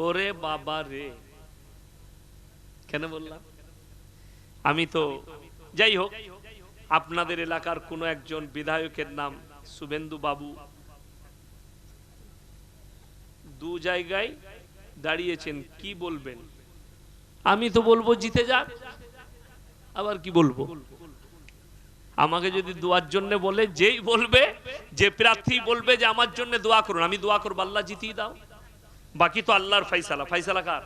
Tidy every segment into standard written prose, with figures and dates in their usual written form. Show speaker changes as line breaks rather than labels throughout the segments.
ওরে বাবা রে, কেন বললাম? আমি তো যাই হোক, আপনাদের এলাকার কোনো একজন বিধায়কের নাম শুভেন্দু বাবু দু জায়গায় দাঁড়িয়েছেন, কি বলবেন? আমি তো বলবো জিতে যাক, আবার কি বলবো? আমাকে যদি দোয়ার জন্য বলে, যেই বলবে, যে প্রার্থী বলবে যে আমার জন্য দোয়া করুন, আমি দোয়া করবো আল্লাহ জিতিয়ে দাও। বাকি তো আল্লাহর ফাইসালা। ফাইসালা কার?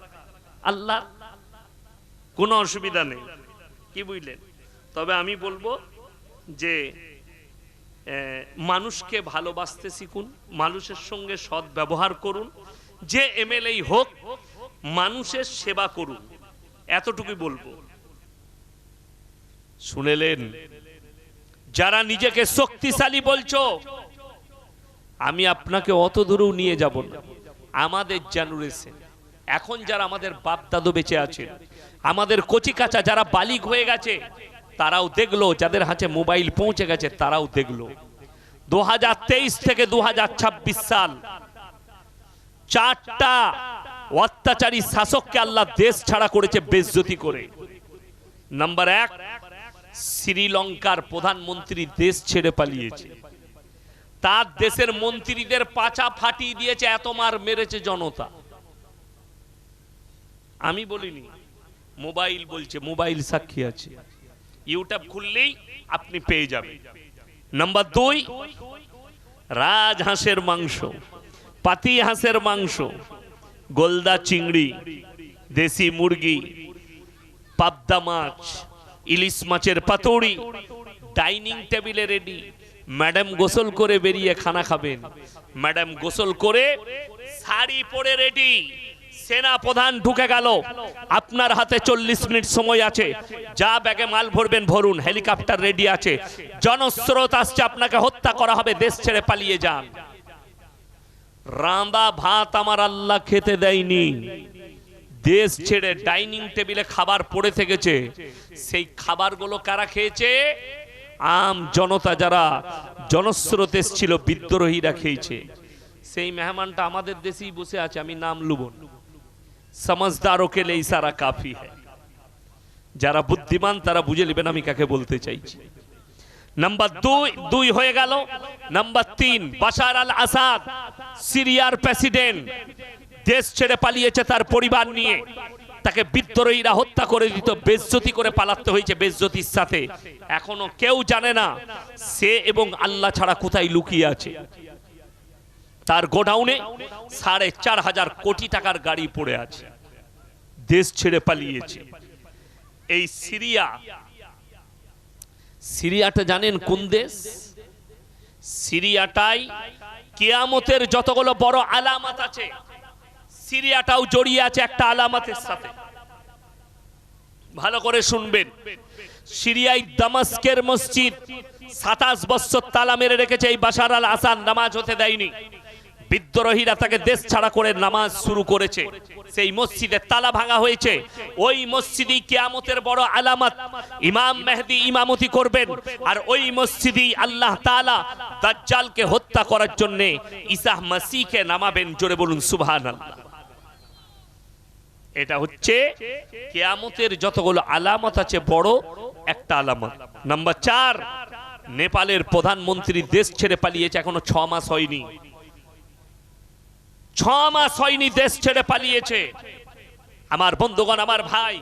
আল্লাহ। কোনো অসুবিধা নেই, কি বুঝলেন? তবে আমি বলবো যে মানুষকে ভালোবাসতে শিখুন, মানুষের সঙ্গে সৎ ব্যবহার করুন, যে এমএলএ হোক মানুষের সেবা করুন, এতটুকু বলবো। শুনেলেন? যারা নিজেকে শক্তিশালী বলছো, আমি আপনাকে অত দূরেও নিয়ে যাব না। আমাদের জেনারেশন, এখন যারা আমাদের বাপ দাদু বেঁচে আছেন, আমাদের কচি কাঁচা যারা বালিগ হয়ে গেছে, তারাও দেখলো, যাদের হাতে মোবাইল পৌঁছে গেছে তারাও দেখলো 2023 থেকে 2026 সাল 4টা অত্যাচারী শাসককে আল্লাহ দেশ ছাড়া করেছে বেইজ্জতি করে। নাম্বার 1, শ্রীলঙ্কার প্রধানমন্ত্রী দেশ ছেড়ে পালিয়েছে, তার দেশের মন্ত্রীদের পাছা ফাটিয়ে দিয়েছে, এত মার মেরেছে জনতা। আমি বলিনি, মোবাইল বলছে, মোবাইল সাক্ষী আছে, ইউটিউব খুললেই আপনি পেয়ে যাবেন। নাম্বার 2, রাজহাঁসের মাংস, পাতি হাঁসের মাংস, গোলদা চিংড়ি, দেশি মুরগি, পাবদা মাছ, ইলিশ মাছের পাতুড়ি ডাইনিং টেবিলে রেডি। ম্যাডাম গোসল করে বেরিয়ে খানা খাবেন, ম্যাডাম গোসল করে শাড়ি পরে রেডি। সেনা প্রধান ঢুকে গেল, আপনার হাতে 40 মিনিট সময় আছে, যা ব্যাগে মাল ভরবেন ভরুন, হেলিকপ্টার রেডি আছে, জনস্রোত আসছে, আপনাকে হত্যা করা হবে, দেশ ছেড়ে পালিয়ে যান। রাঁধা ভাত আমার আল্লাহ খেতে দেয়নি, দেশ ছেড়ে ডাইনিং টেবিলে খাবার পড়ে থেকেছে, সেই খাবারগুলো কারা খেয়েছে? আম জনতা, যারা জনস্রোত এসেছিল, বিদ্রোহীরা খেয়েছে। সেই মেহমানটা আমাদের দেশেই বসে আছে, আমি নাম লুব না। समझदारों के लिए इशारा काफी है, যারা বুদ্ধিমান তারা বুঝে নেবেন আমি কাকে বলতে চাইছি। নাম্বার 2 হয়ে গেল। নাম্বার 3, বাশার আল আসাদ, সিরিয়ার প্রেসিডেন্ট, দেশ ছেড়ে পালিয়েছে তার পরিবার নিয়ে, তাকে বিদ্রোহীরা হত্যা করে দিত, বেইজ্জতি করে পালাতে হয়েছে, বেইজ্জতির সাথে। এখনো কেউ জানে না সে এবং আল্লাহ ছাড়া কোথায় লুকিয়ে আছে। তার গোডাউনে 4,500 কোটি টাকার গাড়ি পড়ে আছে, দেশ ছেড়ে পালিয়েছে। এই সিরিয়াটা জানেন কোন দেশ? সিরিয়াটাই কিয়ামতের যতগুলো বড় আলামত আছে, সিরিয়াটাও জড়িয়ে আছে একটা আলামতের সাথে। ভালো করে শুনবেন। সিরিয়ায় দামাস্কের মসজিদ 27 বছর তালা মেরে রেখেছে এই বাশার আল আসাদ, নামাজ হতে দেয়নি। বিদ্রোহীরা তাকে দেশ ছাড়া করে নামাজ শুরু করেছে, সেই মসজিদে তালা ভাঙা হয়েছে। ওই মসজিদই কিয়ামতের বড় আলামত, ইমাম মেহেদী ইমামতি করবেন, আর ওই মসজিদই আল্লাহ তাআলা দাজ্জালকে হত্যা করার জন্য ঈসা মসিহকে নামাবেন। জোরে বলুন সুবহানাল্লাহ। এটা হচ্ছে কিয়ামতের যতগুলো আলামত আছে বড় একটা আলামত। নাম্বার 4, নেপালের প্রধানমন্ত্রী দেশ ছেড়ে পালিয়েছে, এখনো 6 মাস হয়নি। 6 মাস হয়নি দেশ ছেড়ে পালিয়েছে। আমার বন্ধুগণ, আমার ভাই,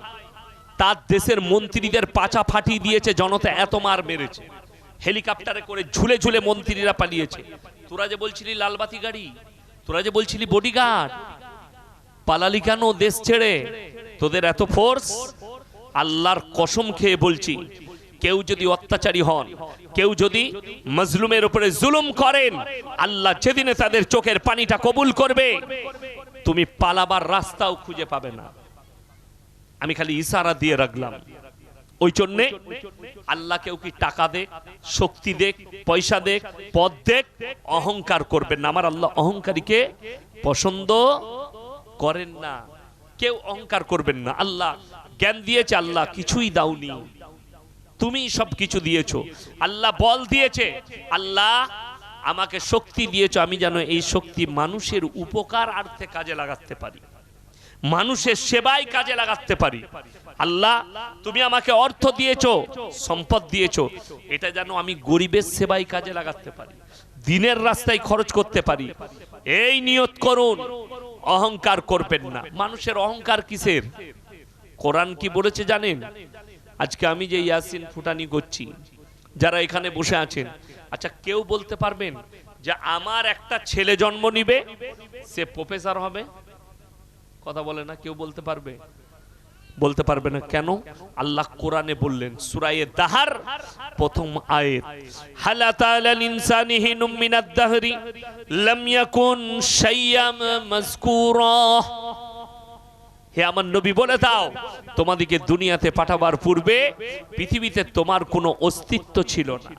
তার দেশের মন্ত্রীদের পাছা ফাটিয়ে দিয়েছে জনতা, এত মার মেরেছে। হেলিকপ্টারে করে ঝুলে ঝুলে মন্ত্রীরা পালিয়েছে। তোরা যে বলছিলি লালবাতি গাড়ি, তোরা যে বলছিলি বডিগার্ড, পালালি কেন দেশ ছেড়ে? তোদের এত ফোর্স? আল্লাহর কসম খেয়ে বলছি, কেউ যদি অত্যাচারী হন, কেউ যদি মজলুমের উপরে জুলুম করেন, আল্লাহ যেদিনে তাদের চোখের পানিটা কবুল করবে, তুমি পালাবার রাস্তাও খুঁজে পাবে না। আমি খালি ইশারা দিয়ে রাখলাম। ওই জন্যে আল্লাহ কেউ কি টাকা দেখ, শক্তি দেখ, পয়সা দেখ, পদ দেখ, অহংকার করবেন না। আমার আল্লাহ অহংকারীকে পছন্দ করেন না। কেউ অহংকার করবেন না। আল্লাহ জ্ঞান দিয়েছে, আল্লাহ কিছুই দাওনি, তুমি সব কিছু দিয়েছো। আল্লাহ বল দিয়েছে, আল্লাহ আমাকে শক্তি দিয়েছো, আমি যেন এই শক্তি মানুষের উপকারার্থে কাজে লাগাতে পারি। মানুষের সেবায় কাজে লাগাতে পারি। আল্লাহ তুমি আমাকে অর্থ দিয়েছো, সম্পদ দিয়েছো, এটা যেন আমি গরিবের সেবায় কাজে লাগাতে পারি, দিনের রাস্তায় খরচ করতে পারি, এই নিয়ত করুন। অহংকার করবেন না। মানুষের অহংকার কিসের? কোরআন কি বলেছে জানেন? আজকে আমি যে ইয়াসিন ফুটানি করছি, যারা এখানে বসে আছেন, আচ্ছা কেউ বলতে পারবেন যে আমার একটা ছেলে জন্ম নিবে, সে প্রফেসর হবে? কথা বলে না, কেউ বলতে পারবে? বলতে পারবে না। কেন? আল্লাহ কোরআনে বললেন, সূরা দাহর প্রথম আয়াত, হালা তাআলাল ইনসানি হিনুম মিনাদ দাহরি লাম ইয়াকুন শাইয়াম মাযকুরা। হে আমার নবী বলে দাও, তোমাদেরকে দুনিয়াতে পাঠাবার পূর্বে পৃথিবীতে তোমার কোনো অস্তিত্ব ছিল না।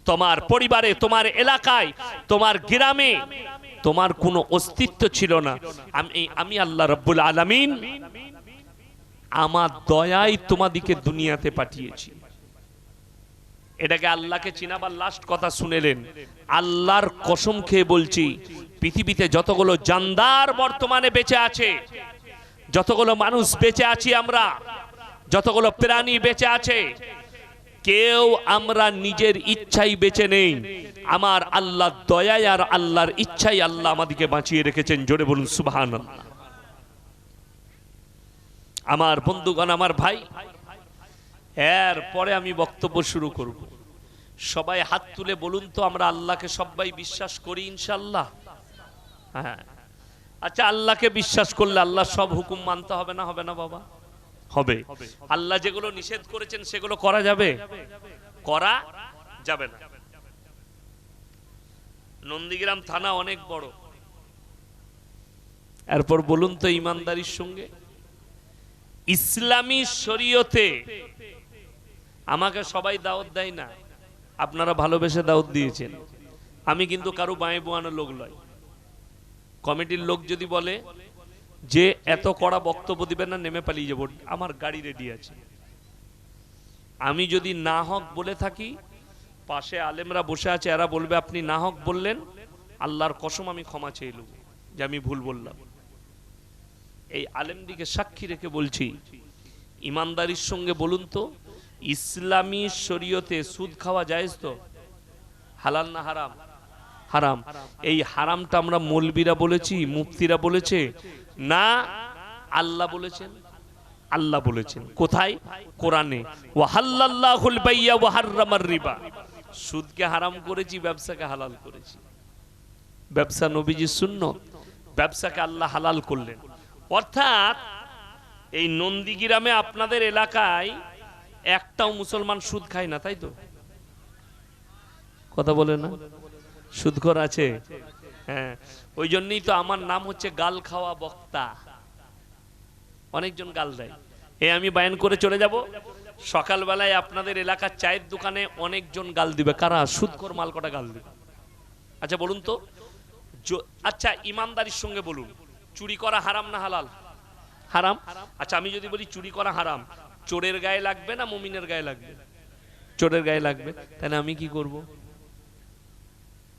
তোমার পরিবারে, তোমার এলাকায়, তোমার গ্রামে তোমার কোনো অস্তিত্ব ছিল না। আমি আল্লাহ রাব্বুল আলামিন আমার দয়ায় তোমাদিকে দুনিয়াতে পাঠিয়েছি। এটাকে আল্লাহকে চিনাবার লাস্ট কথা শুনেলেন। আল্লাহর কসম খেয়ে বলছি, পৃথিবীতে যতগুলো জানদার বর্তমানে বেঁচে আছে, যতগুলো মানুষ বেঁচে আছি আমরা, যতগুলো প্রাণী বেঁচে আছে, কেউ আমরা নিজের ইচ্ছাই বেঁচে নেই। আমার আল্লাহর দয়ায় আর আল্লাহর ইচ্ছাই আল্লাহ আমাদেরকে বাঁচিয়ে রেখেছেন। জোরে বলুন সুবহানাল্লাহ। আমার বন্ধুগণ, আমার ভাই, এর পরে আমি বক্তব্য শুরু করব। সবাই হাত তুলে বলুন তো, আমরা আল্লাহকে সবাই বিশ্বাস করি ইনশাআল্লাহ? হ্যাঁ। আচ্ছা, আল্লাহকে বিশ্বাস করলে আল্লাহ সব হুকুম মানতে হবে না? হবে না বাবা? হবে। আল্লাহ যেগুলো নিষেধ করেছেন সেগুলো করা যাবে? করা যাবে না। নন্দীগ্রাম থানা অনেক বড়। এরপর বলুন তো, ইমানদারির সঙ্গে ইসলামী শরীয়তে আমাকে সবাই দাওয়াত দেয় না, আপনারা ভালোবেসে দাওয়াত দিয়েছেন। আমি কিন্তু কারো বাঁয়ে বোয়ানো লোক নয়। কমিটির লোক যদি বলে যে এত কড়া বক্তব্য দিবেন না, নেমে পালিয়ে যাব, আমার গাড়ি রেডি আছে। আমি যদি না হক বলে থাকি, পাশে আলেমরা বসে আছে, এরা বলবে আপনি না হক বললেন, আল্লাহর কসম আমি ক্ষমা চেয়ে নেব যে আমি ভুল বললাম। এই আলেমদিকে সাক্ষী রেখে বলছি, ইমানদারির সঙ্গে বলুন তো, ইসলামী শরীয়তে সুদ খাওয়া জায়েজ তো? হালাল না হারাম? হারাম। এই হারামটা আমরা মৌলবীরা বলেছি, মুফতিরা বলেছে না, আল্লাহ বলেছেন। আল্লাহ বলেছেন কোথায়? কোরআনে, ওয়া হাল্লাল্লাহুল বাইয়া ওয়া হাররামার রিবা। সুদকে হারাম করেছি, ব্যবসাকে হালাল করেছি। ব্যবসা নবীজির সুন্নত, ব্যবসাকে আল্লাহ হালাল করলেন। অর্থাৎ এই নন্দীগ্রামে আপনাদের এলাকায় একটাও মুসলমান সুদ খায় না, তাই তো? কথা বলে না? সুদখোর আছে? হ্যাঁ, ওই জন্যই তো আমার নাম হচ্ছে গাল খাওয়া বক্তা। অনেকজন গাল দেয়। আমি বায়ান করে চলে যাব, সকালবেলায় আপনাদের এলাকার চায়ের দোকানে অনেকজন গাল দিবে। কারা? সুদখোর মাল কটা গাল দিবে। আচ্ছা বলুন তো, আচ্ছা ইমানদারির সঙ্গে বলুন, চুরি করা হারাম না হালাল? হারাম। আচ্ছা আমি যদি বলি চুরি করা হারাম, চোরের গায়ে লাগবে না মুমিনের গায়ে লাগবে? চোরের গায়ে লাগবে। তাহলে আমি কি করব?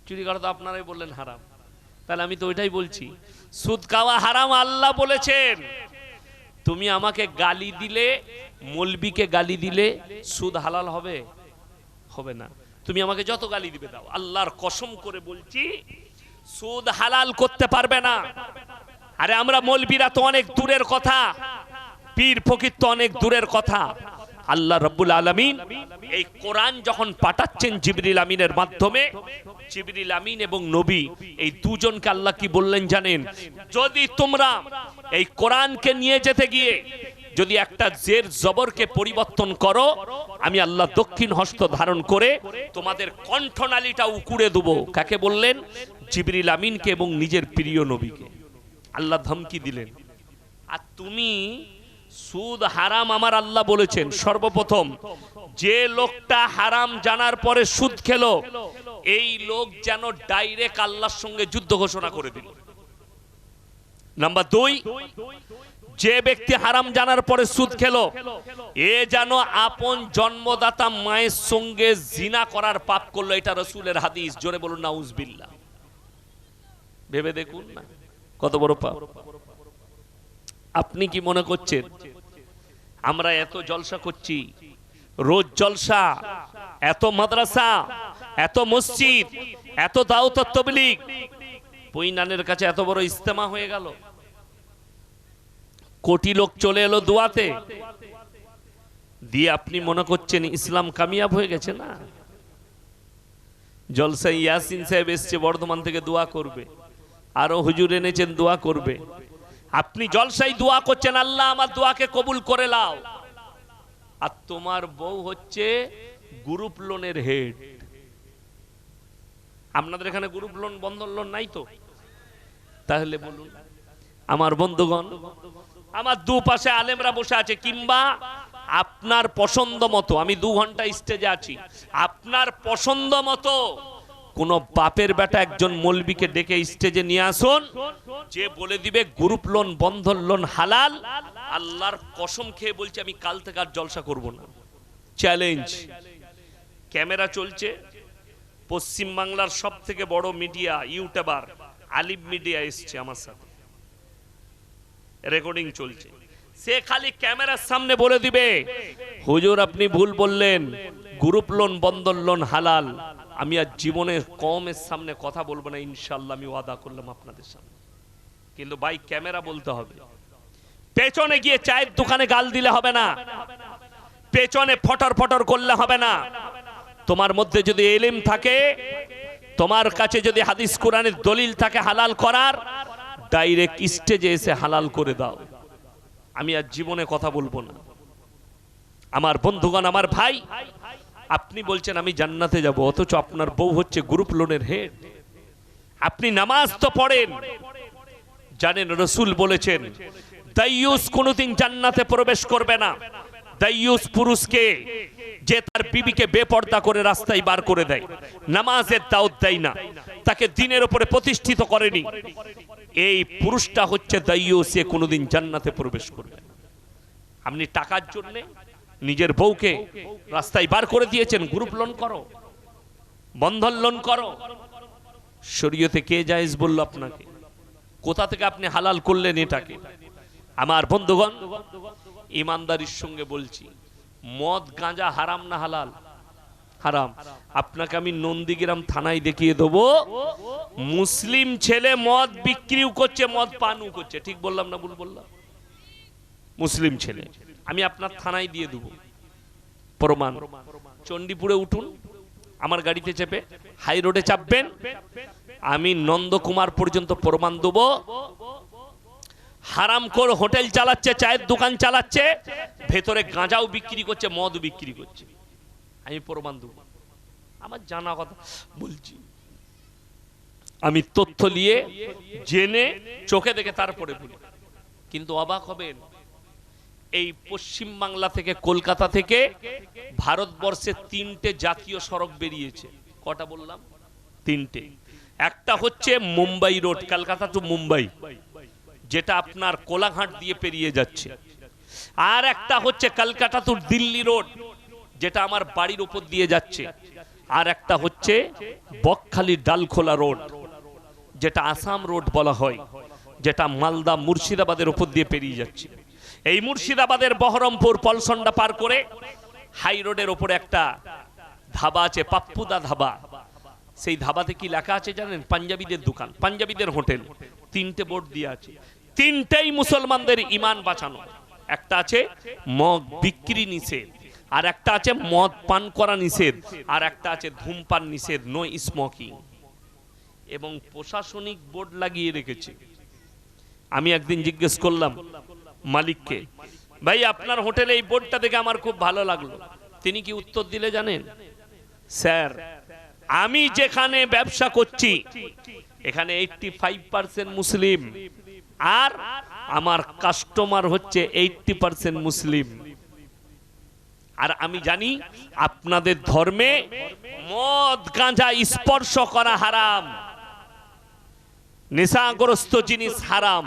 চুরি করা তো আপনারাই বললেন হারাম, তাহলে আমি তো ওইটাই বলছি। সুদ খাওয়া হারাম আল্লাহ বলেছেন। তুমি আমাকে গালি দিলে, মৌলবীকে গালি দিলে সুদ হালাল হবে? হবে না। তুমি আমাকে যত গালি দিবে দাও, আল্লাহর কসম করে বলছি সুদ হালাল করতে পারবে না। আরে আমরা মৌলবীরা তো অনেক দূরের কথা, পীর ফকির তো অনেক দূরের কথা। আল্লাহ রাব্বুল আলামিন এই কোরআন যখন পাঠাচ্ছেন জিবরিল আমিনের মাধ্যমে, জিবরিল আমিন এবং নবী এই দুজনকে আল্লাহ কি বললেন জানেন? যদি তোমরা এই কোরআনকে নিয়ে যেতে গিয়ে যদি একটা জের জবরকে পরিবর্তন করো, আমি আল্লাহ দক্ষিণ হস্ত ধারণ করে তোমাদের কণ্ঠনালীটা উকুড়ে দেবো। কাকে বললেন? জিবরিল আমিনকে এবং নিজের প্রিয় নবীকে আল্লাহ ধমকি দিলেন। আর তুমি সুদ হারাম আমার আল্লাহ বলেছেন। সর্বপ্রথম যে লোকটা হারাম জানার পরে সুদ খেলো, এই লোক যেন ডাইরেক্ট আল্লাহর সঙ্গে যুদ্ধ ঘোষণা করে দিল। নাম্বার 2, যে ব্যক্তি হারাম জানার পরে সুদ খেলো, এ যেন আপন জন্মদাতা মায়ের সঙ্গে জিনা করার পাপ করলো। এটা রাসূলের হাদিস। জোরে বলুন নাউজুবিল্লাহ। ভেবে দেখুন না কত বড় পাপ। আপনি কি মনে করছেন আমরা এত জলসা করছি, রোজ জলসা, এত মাদ্রাসা, এত মসজিদ, এত দাওয়াত তাবলীগ, পৈনানের কাছে এত বড় ইজতেমা হয়ে গেল, কোটি লোক চলে এলো দোয়াতে দিয়ে, আপনি মনে করছেন ইসলাম কামিয়াব হয়ে গেছে? না, জলসায় ইয়াসিন সাহেব এসছে বর্ধমান থেকে, দোয়া করবে, আরো হুজুর এনেছেন দোয়া করবে। আপনি জলসায় দোয়া করছেন আল্লাহ আমার দোয়াকে কবুল করে লাও, আর তোমার বউ হচ্ছে গ্রুপ লোনের হেড। আপনাদের এখানে গ্রুপ লোন, বন্ধন লোন নাই তো? তাহলে বলুন আমার বন্ধুগণ, আমার দুপাশে আলেমরা বসে আছে, কিংবা আপনার পছন্দ মতো, আমি 2 ঘন্টা স্টেজে আছি, আপনার পছন্দ মতো কোন বাপের বেটা একজন মৌলবীকে ডেকে স্টেজে নিয়ে আসুন, যে বলে দিবে গ্রুপ লোন, বন্ধন লোন হালাল। আল্লাহর কসম খেয়ে বলছি, আমি কাল থেকে আর জলসা করব না। চ্যালেঞ্জ। ক্যামেরা চলছে, পশ্চিম বাংলার সব থেকে বড় মিডিয়া ইউটিউবার আলিম মিডিয়া এসছে আমার সাথে, রেকর্ডিং চলছে। সে খালি ক্যামেরার সামনে বলে দিবে হুজুর আপনি ভুল বললেন, গ্রুপ লোন, বন্ধন লোন হালাল। আমি আর জীবনের কমের সামনে কথা বলবো না, ইনশাআল্লাহ আমি ওয়াদা করলাম আপনাদের সামনে। কিন্তু ভাই ক্যামেরা বলতে হবে, পেছনে গিয়ে চায়ের দোকানে গাল দিলে হবে না, পেছনে ফটর ফটর করলে হবে না। তোমার মধ্যে যদি ইলম থাকে, তোমার কাছে যদি হাদিস কোরআনের দলিল থাকে হালাল করার, ডাইরেক্ট স্টেজে এসে হালাল করে দাও। আমি আর জীবনে কথা বলবো না। আমার বন্ধুগণ, আমার ভাই, আপনি বলছেন আমি জান্নাতে যাব, অথচ আপনার বউ হচ্ছে গ্রুপ লোনের হেড। আপনি নামাজ তো পড়েন, জানেন রাসূল বলেছেন দাইয়ুস কোনদিন জান্নাতে প্রবেশ করবে না। দাইয়ুস পুরুষকে যে তার বিবিকে বেপর্দা করে রাস্তায় বার করে দেয়, নামাজের দাওয়াত দেয় না, তাকে দ্বীনের উপরে প্রতিষ্ঠিত করেনি, এই পুরুষটা হচ্ছে দাইয়ুস, সে কোনদিন জান্নাতে প্রবেশ করবে না। আপনি টাকার জন্য নিজের বউকে রাস্তায় বার করে দিয়েছেন, গ্রুপ লোন করো, বন্ধন লোন করো। শরীয়তে কে জায়েজ বলল আপনাকে? কোথা থেকে আপনি হালাল করলেন এটাকে? আমার বন্ধুগণ, ইমানদারির সঙ্গে বলছি, মদ গাঁজা হারাম না হালাল? হারাম। আপনাকে আমি নন্দীগ্রাম থানায় দেখিয়ে দেবো, মুসলিম ছেলে মদ বিক্রিও করছে, মদ পানও করছে। ঠিক বললাম না ভুল বললাম? মুসলিম ছেলে, আমি আপনার থানায় দিয়ে দেবো প্রমাণ। চণ্ডীপুরে উঠুন, আমার গাড়িতে চেপে হাই রোডে চাপবেন, আমি নন্দকুমার পর্যন্ত প্রমাণ দেবো। হারামখোর হোটেল চালাচ্ছে, চায়ের দোকান চালাচ্ছে, ভেতরে গাঁজাও বিক্রি করছে, মদ বিক্রি করছে, আমি প্রমাণ দেবো। আমার জানা কথা বলছি, আমি তথ্য নিয়ে জেনে চোখে দেখে তারপরে বলি। কিন্তু অবাক হবেন, এই পশ্চিম বাংলা থেকে, কলকাতা থেকে ভারতবর্ষে 3টে জাতীয় সড়ক বেরিয়েছে। কটা বললাম? 3টে। একটা হচ্ছে মুম্বাই রোড, কলকাতা টু মুম্বাই, যেটা আপনার কোলাঘাট দিয়ে পেরিয়ে যাচ্ছে। আর একটা হচ্ছে কলকাতা টু দিল্লি রোড, যেটা আমার বাড়ির উপর দিয়ে যাচ্ছে। আর একটা হচ্ছে বকখালি ডালখোলা রোড, যেটা আসাম রোড বলা হয়, যেটা মালদা মুর্শিদাবাদের উপর দিয়ে পেরিয়ে যাচ্ছে। এই মুর্শিদাবাদের বহরমপুর পলসন্ডা পার করে হাই রোডের উপরে একটা ধাবা আছে, পাপ্পুদা ধাবা। সেই ধাবাতে কি লেখা আছে জানেন? পাঞ্জাবিদের দোকান, পাঞ্জাবিদের হোটেল। 3টে বোর্ড দিয়ে আছে, 3টেই মুসলমানদের ইমান বাঁচানো। একটা আছে মদ বিক্রি নিষেধ, আর একটা আছে মদ পান করা নিষেধ, আর একটা আছে ধূমপান নিষেধ, নো স্মোকিং। এবং প্রশাসনিক বোর্ড লাগিয়ে রেখেছে। আমি একদিন জিজ্ঞেস করলাম মালিককে, ভাই আপনার হোটেলে এই বোর্ডটা দেখে আমার খুব ভালো লাগলো। তিনি কি উত্তর দিলে জানেন? স্যার, আমি যেখানে ব্যবসা করছি এখানে 85% মুসলিম, আর আমার কাস্টমার হচ্ছে 80% মুসলিম। আর আমি জানি আপনাদের ধর্মে মদ গাঁজা স্পর্শ করা হারাম, নেশাগ্রস্ত জিনিস হারাম।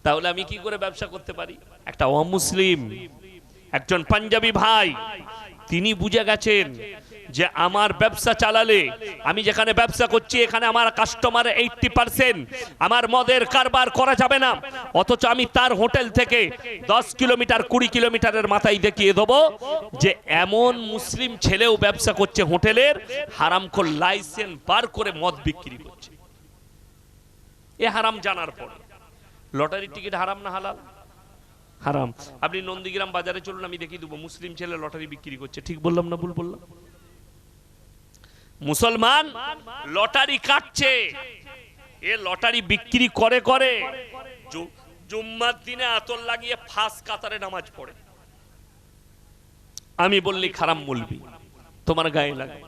তাহলে আমি কি করে ব্যবসা করতে পারি? একটা অমুসলিম, একজন পাঞ্জাবি ভাই, তিনি বুঝে গেছেন যে আমার ব্যবসা চালালে, আমি যেখানে ব্যবসা করছি এখানে আমার কাস্টমার 80%, আমার মদের কারবার করা যাবে না, অথচ আমি তার হোটেল থেকে 10 কিলোমিটার 20 কিলোমিটারের মাথায় দেখিয়ে দেবো যে এমন মুসলিম ছেলেও ব্যবসা করছে হোটেলের, হারামখোর লাইসেন্স বার করে মদ বিক্রি করছে। এ হারাম জানার পর লটারির টিকিট হারাম না হালাল? হারাম। আপনি নন্দীগ্রাম বাজারে চলুন, আমি দেখিয়ে দেবো মুসলিম ছেলে লটারি বিক্রি করছে। ঠিক বললাম না ভুল বললাম? মুসলমান লটারি কাটছে, এ লটারি বিক্রি করে করে জুম্মার দিনে আতর লাগিয়ে ফাঁস কাতারে নামাজ পড়ে। আমি বললি খারাপ বলবি, তোমার গায়ে লাগবে।